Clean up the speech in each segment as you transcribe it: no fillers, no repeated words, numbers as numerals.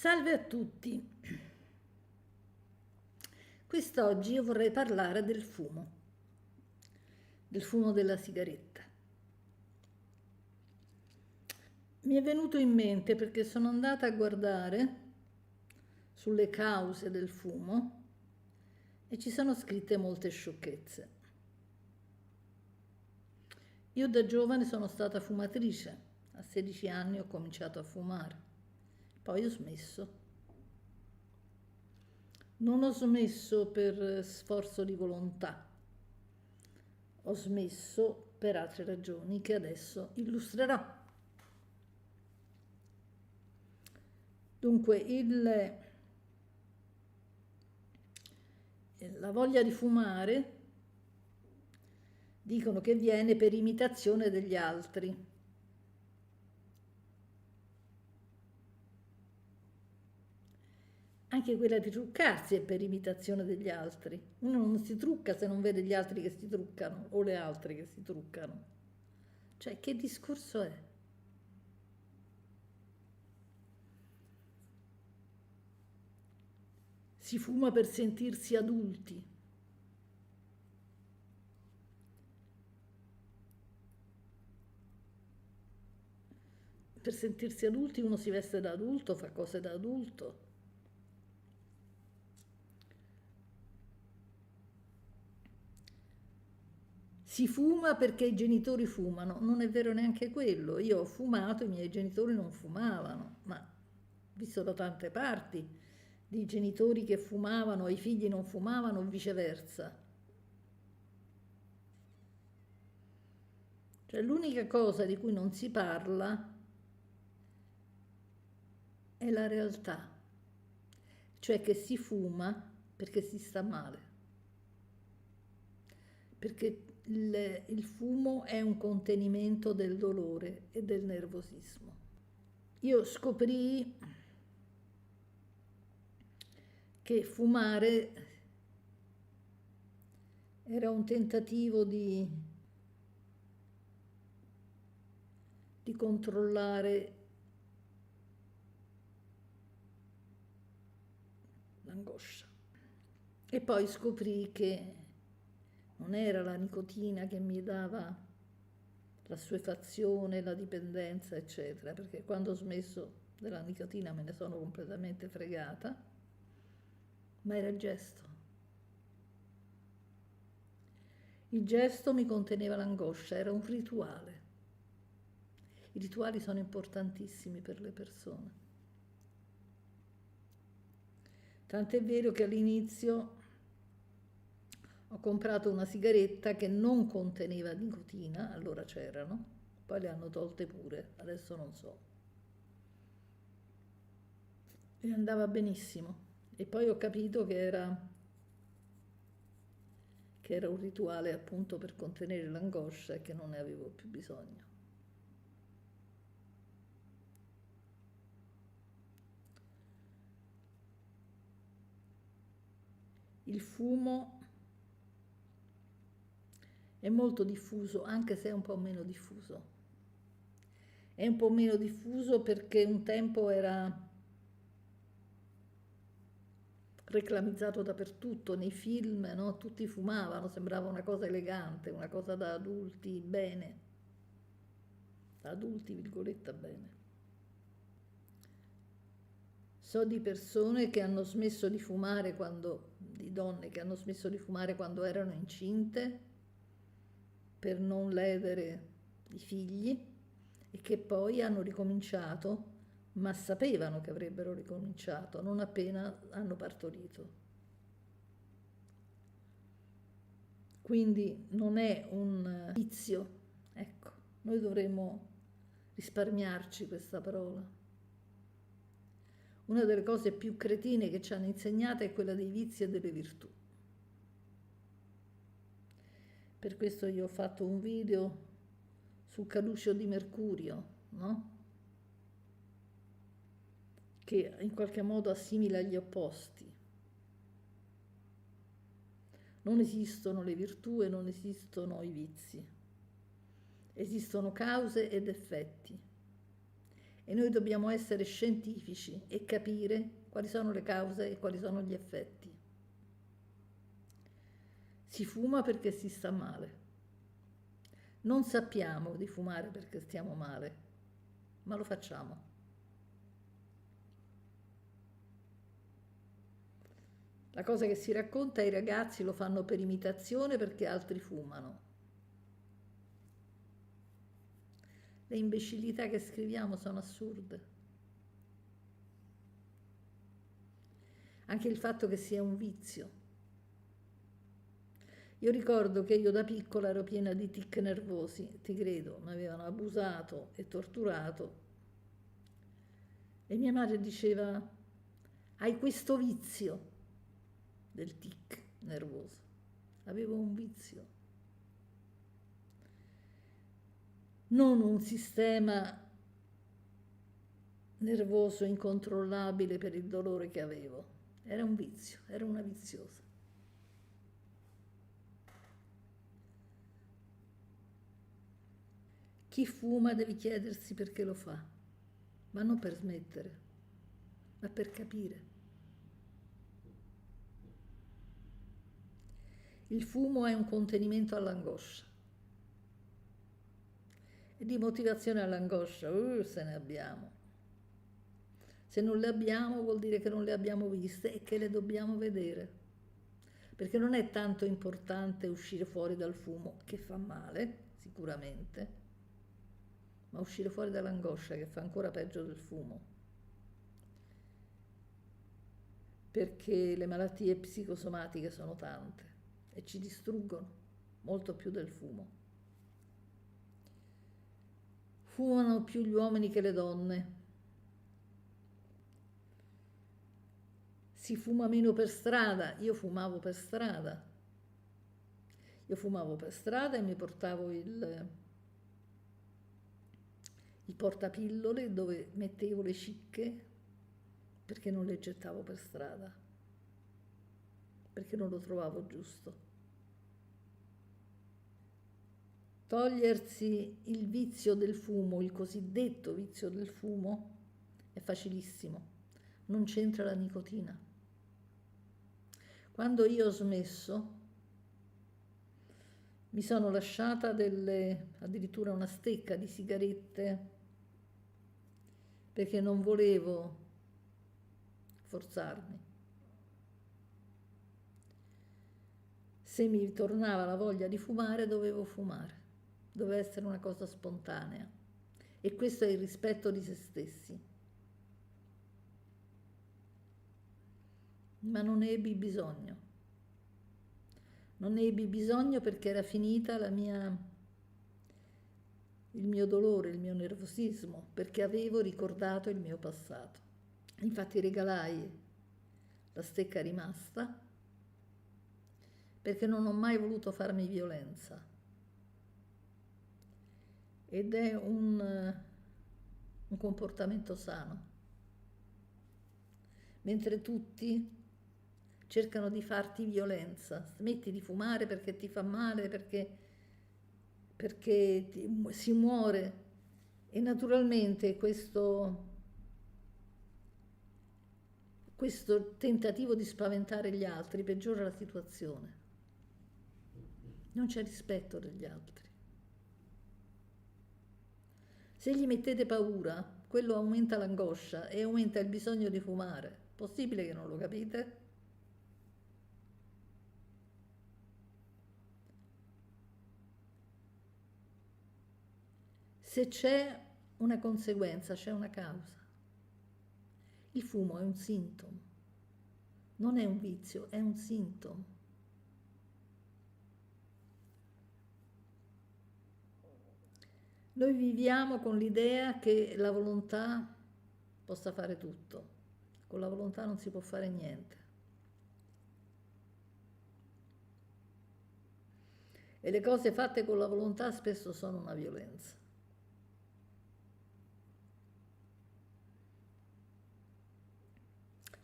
Salve a tutti! Quest'oggi io vorrei parlare del fumo della sigaretta. Mi è venuto in mente perché sono andata a guardare sulle cause del fumo e ci sono scritte molte sciocchezze. Io da giovane sono stata fumatrice, a 16 anni ho cominciato a fumare, poi ho smesso. Non ho smesso per sforzo di volontà, ho smesso per altre ragioni che adesso illustrerò. Dunque, la voglia di fumare dicono che viene per imitazione degli altri. Anche quella di truccarsi è per imitazione degli altri. Uno non si trucca se non vede gli altri che si truccano o le altre che si truccano. Cioè, che discorso è? Si fuma per sentirsi adulti. Per sentirsi adulti uno si veste da adulto, fa cose da adulto. Si fuma perché i genitori fumano, non è vero neanche quello. Io ho fumato, i miei genitori non fumavano, ma ho visto da tante parti di genitori che fumavano e i figli non fumavano o viceversa. Cioè l'unica cosa di cui non si parla è la realtà, cioè che si fuma perché si sta male, perché il fumo è un contenimento del dolore e del nervosismo. Io scoprì che fumare era un tentativo di controllare l'angoscia. E poi scoprì che non era la nicotina che mi dava l'assuefazione, la dipendenza, eccetera, perché quando ho smesso della nicotina me ne sono completamente fregata, ma era il gesto. Il gesto mi conteneva l'angoscia, era un rituale. I rituali sono importantissimi per le persone. Tant'è vero che all'inizio ho comprato una sigaretta che non conteneva nicotina, allora c'erano, poi le hanno tolte pure, adesso non so. E andava benissimo. E poi ho capito che era un rituale appunto per contenere l'angoscia e che non ne avevo più bisogno. Il fumo è molto diffuso, anche se è un po' meno diffuso. È un po' meno diffuso perché un tempo era reclamizzato dappertutto, nei film, no? Tutti fumavano, sembrava una cosa elegante, una cosa da adulti bene, da adulti, virgoletta, bene. So di persone che hanno smesso di fumare di donne che hanno smesso di fumare quando erano incinte per non ledere i figli e che poi hanno ricominciato, ma sapevano che avrebbero ricominciato non appena hanno partorito. Quindi non è un vizio, ecco, noi dovremmo risparmiarci questa parola. Una delle cose più cretine che ci hanno insegnato è quella dei vizi e delle virtù. Per questo io ho fatto un video sul caluccio di mercurio, no? Che in qualche modo assimila gli opposti. Non esistono le virtù e non esistono i vizi. Esistono cause ed effetti. e noi dobbiamo essere scientifici e capire quali sono le cause e quali sono gli effetti. Si fuma perché si sta male. Non sappiamo di fumare perché stiamo male, ma lo facciamo. La cosa che si racconta, i ragazzi lo fanno per imitazione perché altri fumano. Le imbecillità che scriviamo sono assurde. Anche il fatto che sia un vizio. Io ricordo che io da piccola ero piena di tic nervosi, ti credo, mi avevano abusato e torturato. E mia madre diceva, hai questo vizio del tic nervoso. Avevo un vizio. Non un sistema nervoso incontrollabile per il dolore che avevo. Era un vizio, era una viziosa. Chi fuma deve chiedersi perché lo fa, ma non per smettere, ma per capire. Il fumo è un contenimento all'angoscia. E di motivazione all'angoscia, se ne abbiamo. Se non le abbiamo vuol dire che non le abbiamo viste e che le dobbiamo vedere. Perché non è tanto importante uscire fuori dal fumo, che fa male, sicuramente, ma uscire fuori dall'angoscia, che fa ancora peggio del fumo. Perché le malattie psicosomatiche sono tante e ci distruggono molto più del fumo. Fumano più gli uomini che le donne. Si fuma meno per strada, io fumavo per strada. Io fumavo per strada e mi portavo il portapillole dove mettevo le cicche perché non le gettavo per strada, perché non lo trovavo giusto. Togliersi il vizio del fumo, il cosiddetto vizio del fumo, è facilissimo, non c'entra la nicotina. Quando io ho smesso, mi sono lasciata addirittura una stecca di sigarette perché non volevo forzarmi. Se mi tornava la voglia di fumare, dovevo fumare. Doveva essere una cosa spontanea. E questo è il rispetto di se stessi. Ma non ne ebbi bisogno. Non ne ebbi bisogno perché era finita il mio dolore, il mio nervosismo, perché avevo ricordato il mio passato. Infatti regalai la stecca rimasta perché non ho mai voluto farmi violenza. Ed è un comportamento sano. Mentre tutti cercano di farti violenza, smetti di fumare perché ti fa male, perché si muore. E naturalmente questo tentativo di spaventare gli altri peggiora la situazione. Non c'è rispetto degli altri. Se gli mettete paura, quello aumenta l'angoscia e aumenta il bisogno di fumare. Possibile che non lo capite? Se c'è una conseguenza, c'è una causa. Il fumo è un sintomo, non è un vizio, è un sintomo. Noi viviamo con l'idea che la volontà possa fare tutto. Con la volontà non si può fare niente. E le cose fatte con la volontà spesso sono una violenza.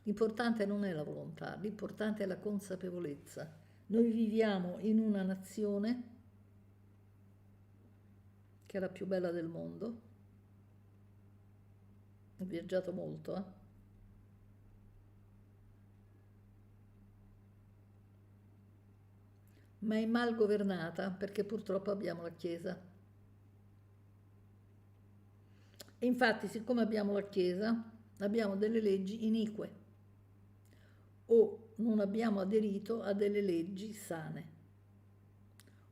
L'importante non è la volontà, l'importante è la consapevolezza. Noi viviamo in una nazione che è la più bella del mondo, Ho viaggiato molto, ma è mal governata perché purtroppo abbiamo la Chiesa. E infatti, siccome abbiamo la Chiesa, abbiamo delle leggi inique o non abbiamo aderito a delle leggi sane.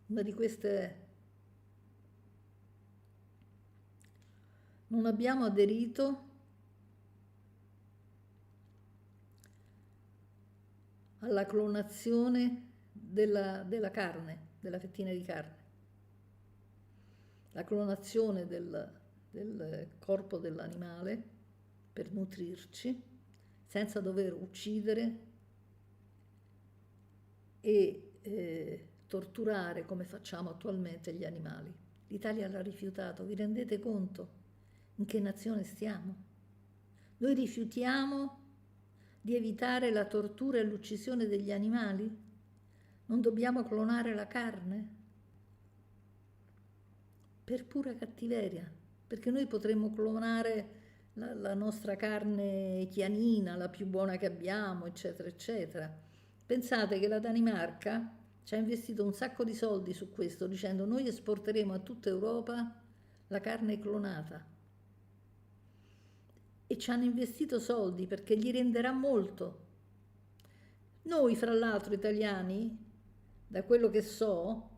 Una di queste è: non abbiamo aderito alla clonazione della carne, della fettina di carne, la clonazione del corpo dell'animale per nutrirci senza dover uccidere e torturare come facciamo attualmente gli animali. L'Italia l'ha rifiutato, vi rendete conto in che nazione stiamo? Noi rifiutiamo di evitare la tortura e l'uccisione degli animali? Non dobbiamo clonare la carne? Per pura cattiveria, perché noi potremmo clonare la nostra carne chianina, la più buona che abbiamo, eccetera, eccetera. Pensate che la Danimarca ci ha investito un sacco di soldi su questo, dicendo: noi esporteremo a tutta Europa la carne clonata. E ci hanno investito soldi perché gli renderà molto. Noi, fra l'altro, italiani, da quello che so,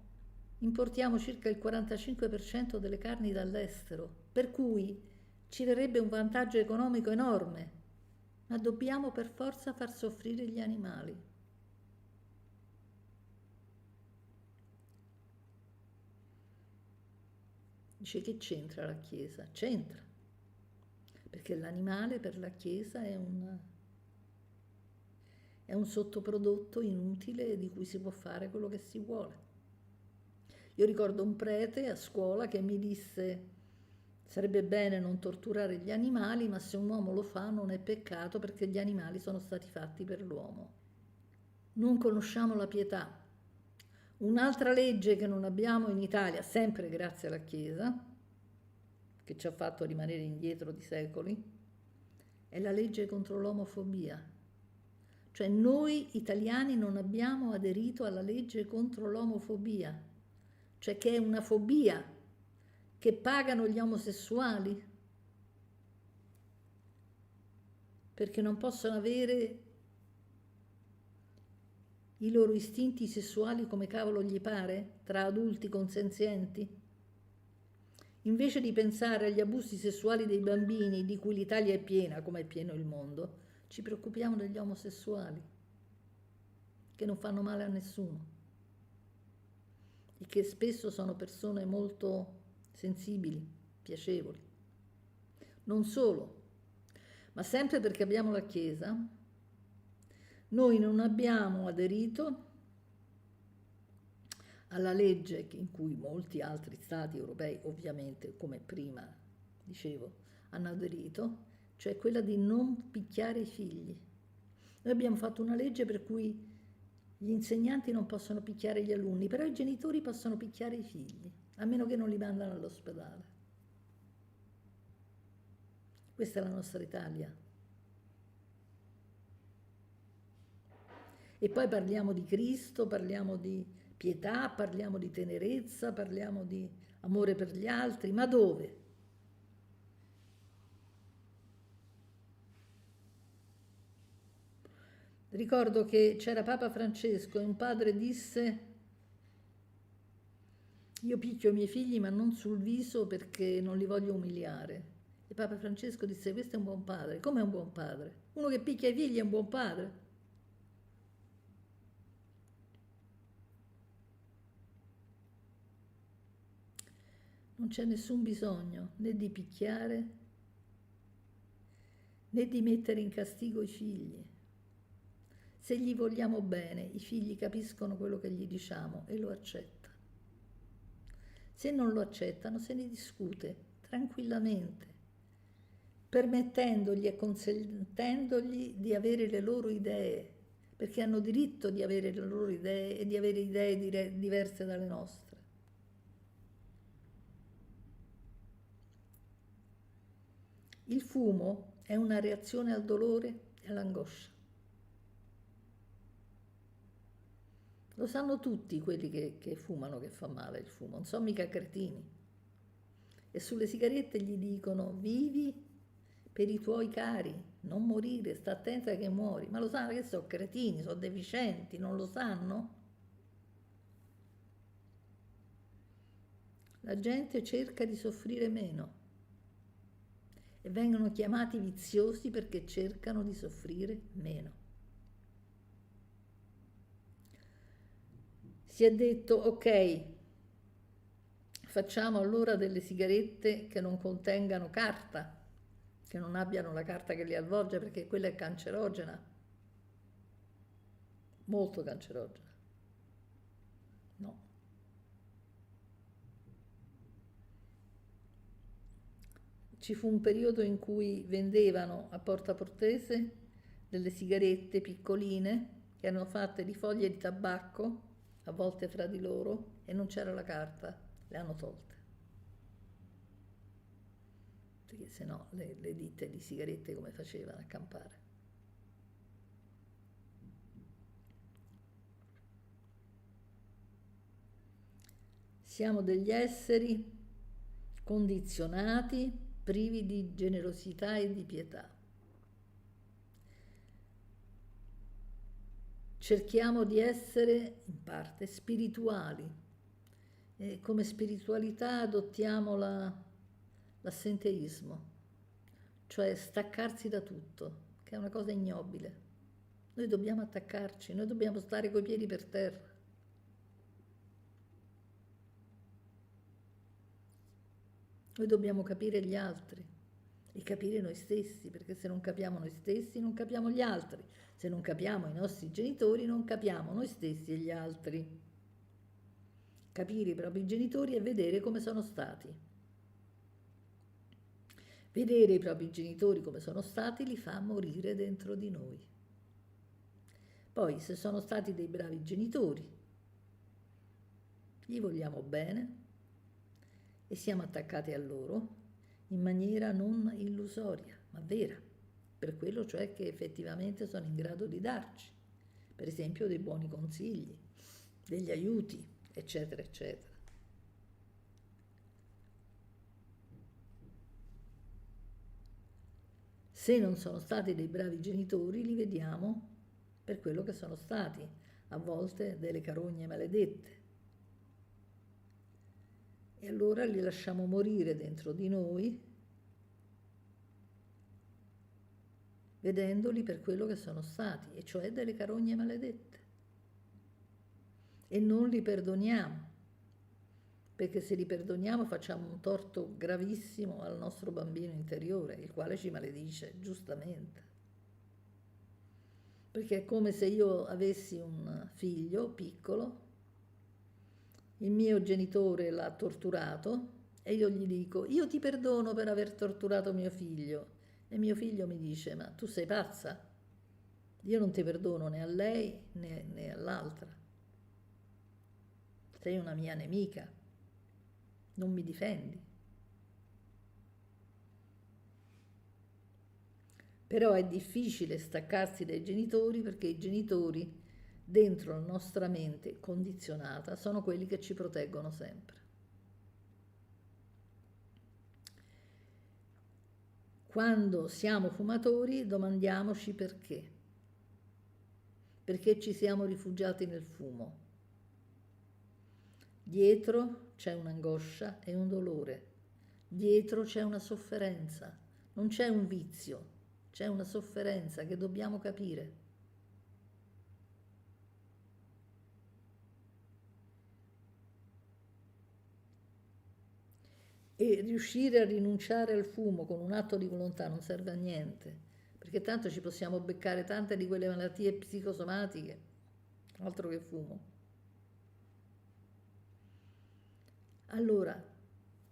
importiamo circa il 45% delle carni dall'estero, per cui ci verrebbe un vantaggio economico enorme, ma dobbiamo per forza far soffrire gli animali. Dice: che c'entra la Chiesa? C'entra, perché l'animale per la Chiesa è un sottoprodotto inutile di cui si può fare quello che si vuole. Io ricordo un prete a scuola che mi disse: sarebbe bene non torturare gli animali, ma se un uomo lo fa non è peccato perché gli animali sono stati fatti per l'uomo. Non conosciamo la pietà. Un'altra legge che non abbiamo in Italia, sempre grazie alla Chiesa, che ci ha fatto rimanere indietro di secoli, è la legge contro l'omofobia. Cioè noi italiani non abbiamo aderito alla legge contro l'omofobia, cioè che è una fobia che pagano gli omosessuali perché non possono avere i loro istinti sessuali come cavolo gli pare, tra adulti consenzienti. Invece di pensare agli abusi sessuali dei bambini, di cui l'Italia è piena, come è pieno il mondo, ci preoccupiamo degli omosessuali, che non fanno male a nessuno e che spesso sono persone molto sensibili, piacevoli. Non solo, ma sempre perché abbiamo la Chiesa, noi non abbiamo aderito alla legge in cui molti altri stati europei, ovviamente, come prima dicevo, hanno aderito, cioè quella di non picchiare i figli. Noi abbiamo fatto una legge per cui gli insegnanti non possono picchiare gli alunni, però i genitori possono picchiare i figli, a meno che non li mandano all'ospedale. Questa è la nostra Italia. E poi parliamo di Cristo, parliamo di pietà, parliamo di tenerezza, parliamo di amore per gli altri, ma dove? Ricordo che c'era Papa Francesco e un padre disse: io picchio i miei figli ma non sul viso perché non li voglio umiliare. E Papa Francesco disse: questo è un buon padre. Come è un buon padre? Uno che picchia i figli è un buon padre. Non c'è nessun bisogno né di picchiare né di mettere in castigo i figli. Se gli vogliamo bene, i figli capiscono quello che gli diciamo e lo accettano. Se non lo accettano, se ne discute tranquillamente, permettendogli e consentendogli di avere le loro idee, perché hanno diritto di avere le loro idee e di avere idee diverse dalle nostre. Il fumo è una reazione al dolore e all'angoscia. Lo sanno tutti quelli che fumano, che fa male il fumo, non sono mica cretini. E sulle sigarette gli dicono: vivi per i tuoi cari, non morire, sta attenta che muori. Ma lo sanno che sono cretini, sono deficienti, non lo sanno? La gente cerca di soffrire meno e vengono chiamati viziosi perché cercano di soffrire meno. Si è detto: ok, facciamo allora delle sigarette che non contengano carta, che non abbiano la carta che li avvolge, perché quella è cancerogena, molto cancerogena. No. Ci fu un periodo in cui vendevano a Porta Portese delle sigarette piccoline che erano fatte di foglie di tabacco, avvolte fra di loro, e non c'era la carta, le hanno tolte. Perché se no le ditte di sigarette come facevano a campare? Siamo degli esseri condizionati, privi di generosità e di pietà. Cerchiamo di essere in parte spirituali e come spiritualità adottiamo l'assenteismo, cioè staccarsi da tutto, che è una cosa ignobile. Noi dobbiamo attaccarci, noi dobbiamo stare coi piedi per terra. Noi dobbiamo capire gli altri e capire noi stessi, perché se non capiamo noi stessi non capiamo gli altri. Se non capiamo i nostri genitori non capiamo noi stessi e gli altri. Capire i propri genitori e vedere come sono stati. Vedere i propri genitori come sono stati li fa morire dentro di noi. Poi, se sono stati dei bravi genitori, gli vogliamo bene e siamo attaccati a loro in maniera non illusoria, ma vera, per quello cioè che effettivamente sono in grado di darci, per esempio dei buoni consigli, degli aiuti, eccetera, eccetera. Se non sono stati dei bravi genitori, li vediamo per quello che sono stati, a volte delle carogne maledette. E allora li lasciamo morire dentro di noi, vedendoli per quello che sono stati, e cioè delle carogne maledette. E non li perdoniamo, perché se li perdoniamo facciamo un torto gravissimo al nostro bambino interiore, il quale ci maledice, giustamente. Perché è come se io avessi un figlio piccolo, il mio genitore l'ha torturato e io gli dico: io ti perdono per aver torturato mio figlio. E mio figlio mi dice: ma tu sei pazza? Io non ti perdono né a lei né all'altra. Sei una mia nemica, non mi difendi. Però è difficile staccarsi dai genitori, perché i genitori dentro la nostra mente condizionata sono quelli che ci proteggono sempre. Quando siamo fumatori domandiamoci perché. Perché ci siamo rifugiati nel fumo. Dietro c'è un'angoscia e un dolore. Dietro c'è una sofferenza. Non c'è un vizio, c'è una sofferenza che dobbiamo capire. E riuscire a rinunciare al fumo con un atto di volontà non serve a niente, perché tanto ci possiamo beccare tante di quelle malattie psicosomatiche, altro che fumo. Allora,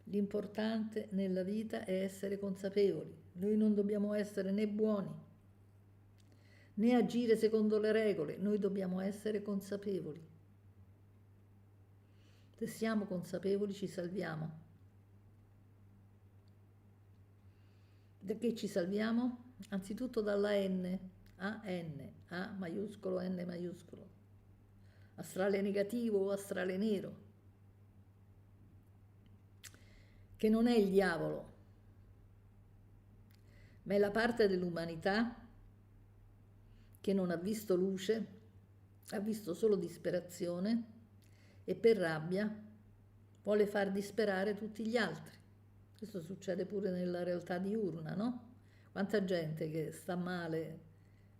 l'importante nella vita è essere consapevoli. Noi non dobbiamo essere né buoni, né agire secondo le regole, noi dobbiamo essere consapevoli. Se siamo consapevoli ci salviamo. Da che ci salviamo? Anzitutto dalla N, A maiuscolo, N maiuscolo, astrale negativo o astrale nero, che non è il diavolo, ma è la parte dell'umanità che non ha visto luce, ha visto solo disperazione e per rabbia vuole far disperare tutti gli altri. Questo succede pure nella realtà diurna, no? Quanta gente che sta male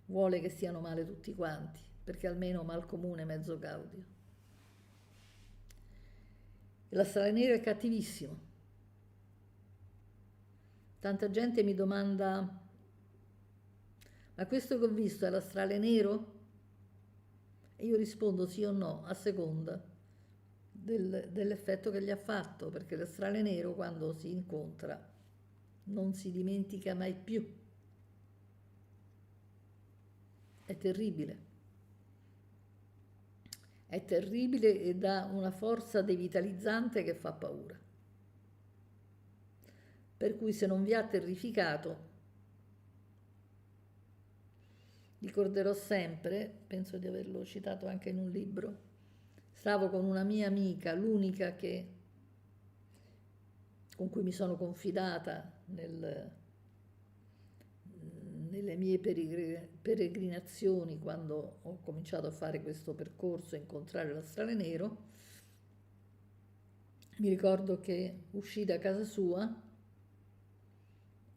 vuole che stiano male tutti quanti, perché almeno mal comune mezzo gaudio. E l'astrale nero è cattivissimo. Tanta gente mi domanda: ma questo che ho visto è l'astrale nero? E io rispondo sì o no, a seconda dell'effetto che gli ha fatto, perché l'astrale nero quando si incontra non si dimentica mai più. È terribile. È terribile e dà una forza devitalizzante che fa paura. Per cui se non vi ha terrificato, ricorderò sempre, penso di averlo citato anche in un libro, stavo con una mia amica, l'unica con cui mi sono confidata nelle mie peregrinazioni quando ho cominciato a fare questo percorso e incontrare l'astrale nero. Mi ricordo che uscì da casa sua,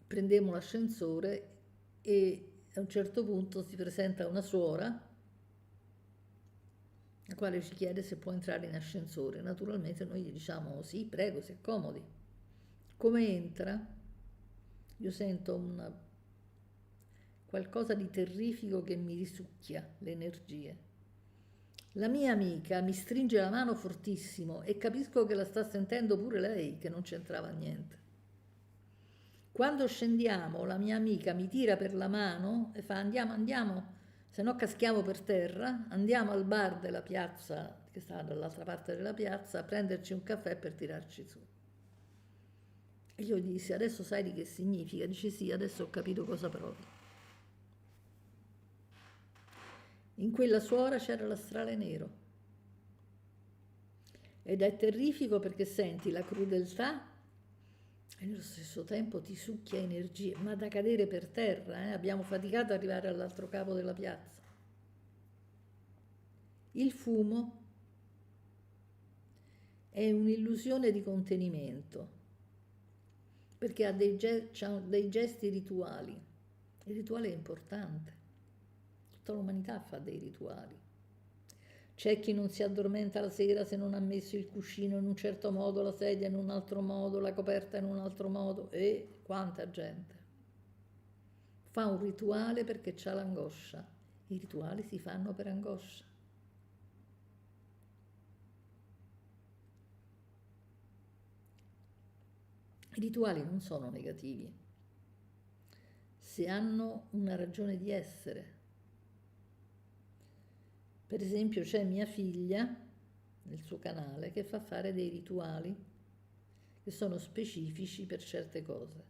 prendemmo l'ascensore e a un certo punto si presenta una suora, la quale ci chiede se può entrare in ascensore. Naturalmente noi gli diciamo sì, prego, si accomodi. Come entra, io sento qualcosa di terrifico che mi risucchia le energie. La mia amica mi stringe la mano fortissimo e capisco che la sta sentendo pure lei, che non c'entrava niente. Quando scendiamo, la mia amica mi tira per la mano e fa andiamo, se no caschiamo per terra, andiamo al bar della piazza, che sta dall'altra parte della piazza, a prenderci un caffè per tirarci su. E io gli dissi, adesso sai di che significa? Dice sì, adesso ho capito cosa provi. In quella suora c'era l'astrale nero. Ed è terrifico perché senti la crudeltà e nello stesso tempo ti succhia energie, ma da cadere per terra, abbiamo faticato ad arrivare all'altro capo della piazza. Il fumo è un'illusione di contenimento, perché ha dei gesti rituali. Il rituale è importante, tutta l'umanità fa dei rituali. C'è chi non si addormenta la sera se non ha messo il cuscino in un certo modo, la sedia in un altro modo, la coperta in un altro modo, e quanta gente fa un rituale perché c'ha l'angoscia. I rituali si fanno per angoscia. I rituali non sono negativi, se hanno una ragione di essere. Per esempio c'è mia figlia nel suo canale che fa fare dei rituali che sono specifici per certe cose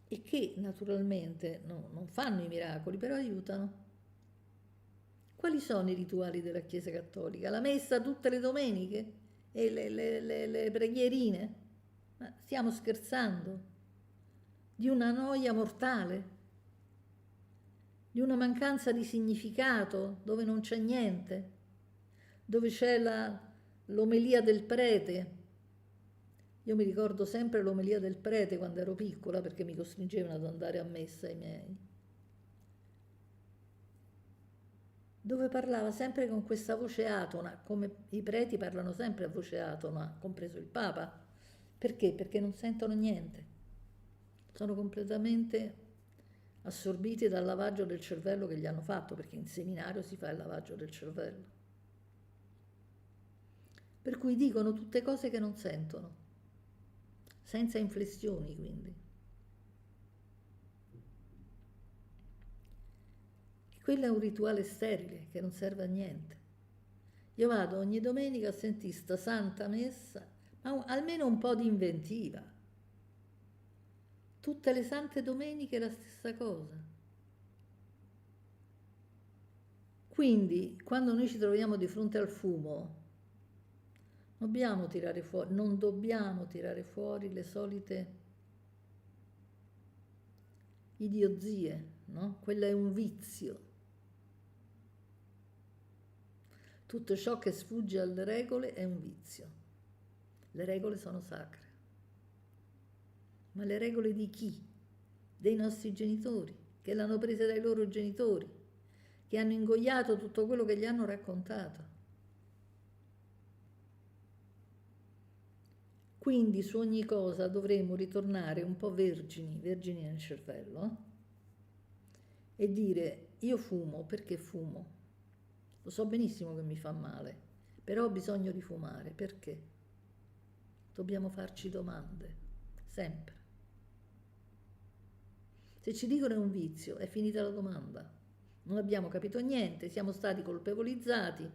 e che naturalmente non fanno i miracoli, però aiutano. Quali sono i rituali della Chiesa Cattolica? La messa tutte le domeniche e le preghierine? Ma stiamo scherzando? Di una noia mortale? Di una mancanza di significato dove non c'è niente, dove c'è l'omelia del prete. Io mi ricordo sempre l'omelia del prete quando ero piccola perché mi costringevano ad andare a messa i miei, dove parlava sempre con questa voce atona, come i preti parlano sempre a voce atona, compreso il Papa. Perché? Perché non sentono niente, sono completamente assorbiti dal lavaggio del cervello che gli hanno fatto, perché in seminario si fa il lavaggio del cervello. Per cui dicono tutte cose che non sentono, senza inflessioni quindi. E quello è un rituale sterile che non serve a niente. Io vado ogni domenica a sentire sta santa messa, ma almeno un po' di inventiva. Tutte le sante domeniche è la stessa cosa. Quindi, quando noi ci troviamo di fronte al fumo, non dobbiamo tirare fuori le solite idiozie, no? Quello è un vizio. Tutto ciò che sfugge alle regole è un vizio. Le regole sono sacre. Ma le regole di chi? Dei nostri genitori, che l'hanno presa dai loro genitori, che hanno ingoiato tutto quello che gli hanno raccontato. Quindi su ogni cosa dovremmo ritornare un po' vergini nel cervello, e dire: io fumo perché fumo? Lo so benissimo che mi fa male, però ho bisogno di fumare. Perché? Dobbiamo farci domande, sempre. Se ci dicono è un vizio, è finita la domanda. Non abbiamo capito niente, siamo stati colpevolizzati,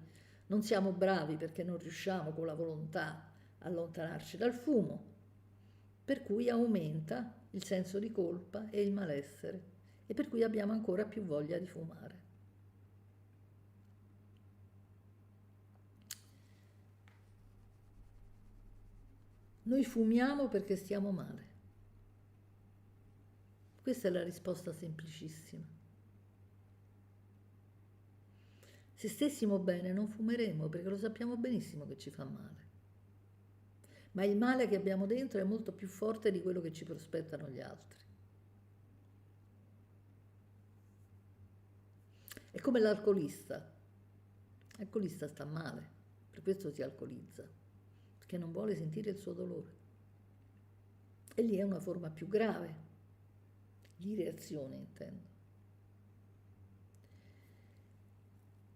non siamo bravi perché non riusciamo con la volontà a allontanarci dal fumo, per cui aumenta il senso di colpa e il malessere, e per cui abbiamo ancora più voglia di fumare. Noi fumiamo perché stiamo male. Questa è la risposta semplicissima. Se stessimo bene non fumeremmo perché lo sappiamo benissimo che ci fa male. Ma il male che abbiamo dentro è molto più forte di quello che ci prospettano gli altri. È come l'alcolista. L'alcolista sta male, per questo si alcolizza, perché non vuole sentire il suo dolore. E lì è una forma più grave di reazione, intendo.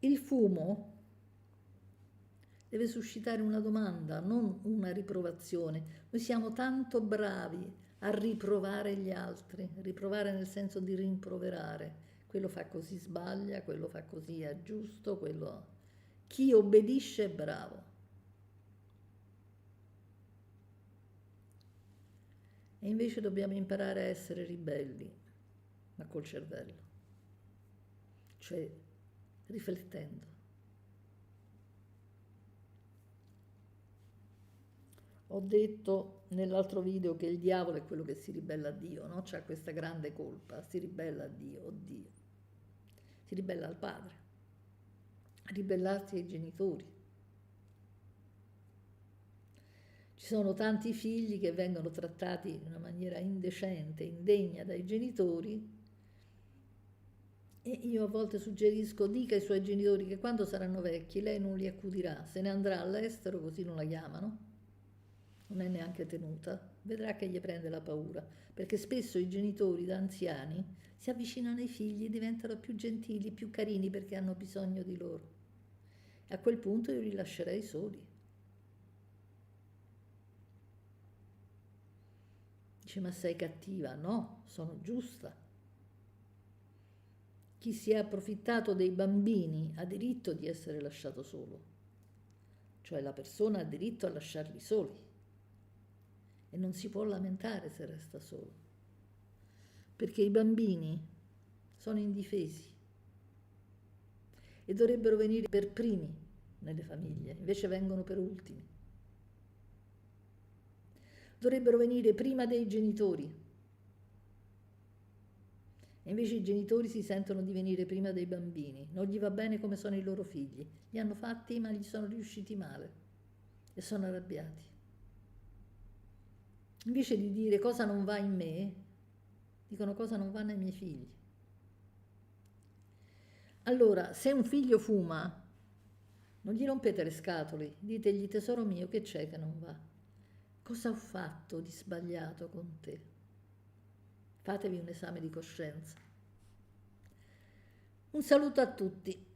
Il fumo deve suscitare una domanda, non una riprovazione. Noi siamo tanto bravi a riprovare gli altri, riprovare nel senso di rimproverare. Quello fa così sbaglia, quello fa così è giusto, quello... Chi obbedisce è bravo. E invece dobbiamo imparare a essere ribelli, ma col cervello, cioè riflettendo. Ho detto nell'altro video che il diavolo è quello che si ribella a Dio, no? C'ha questa grande colpa, si ribella a Dio, oddio. Si ribella al padre, a ribellarsi ai genitori. Ci sono tanti figli che vengono trattati in una maniera indecente, indegna dai genitori, e io a volte suggerisco: dica ai suoi genitori che quando saranno vecchi lei non li accudirà, se ne andrà all'estero, così non la chiamano, non è neanche tenuta, vedrà che gli prende la paura, perché spesso i genitori da anziani si avvicinano ai figli, diventano più gentili, più carini perché hanno bisogno di loro. E a quel punto io li lascerei soli. Dice: ma sei cattiva? No, sono giusta. Chi si è approfittato dei bambini ha diritto di essere lasciato solo, cioè la persona ha diritto a lasciarli soli e non si può lamentare se resta solo, perché i bambini sono indifesi e dovrebbero venire per primi nelle famiglie, invece vengono per ultimi. Dovrebbero venire prima dei genitori, e invece i genitori si sentono di venire prima dei bambini, non gli va bene come sono i loro figli, li hanno fatti ma gli sono riusciti male e sono arrabbiati. Invece di dire cosa non va in me, dicono cosa non va nei miei figli. Allora, se un figlio fuma, non gli rompete le scatole, ditegli: tesoro mio, che c'è che non va? Cosa ho fatto di sbagliato con te? Fatevi un esame di coscienza. Un saluto a tutti.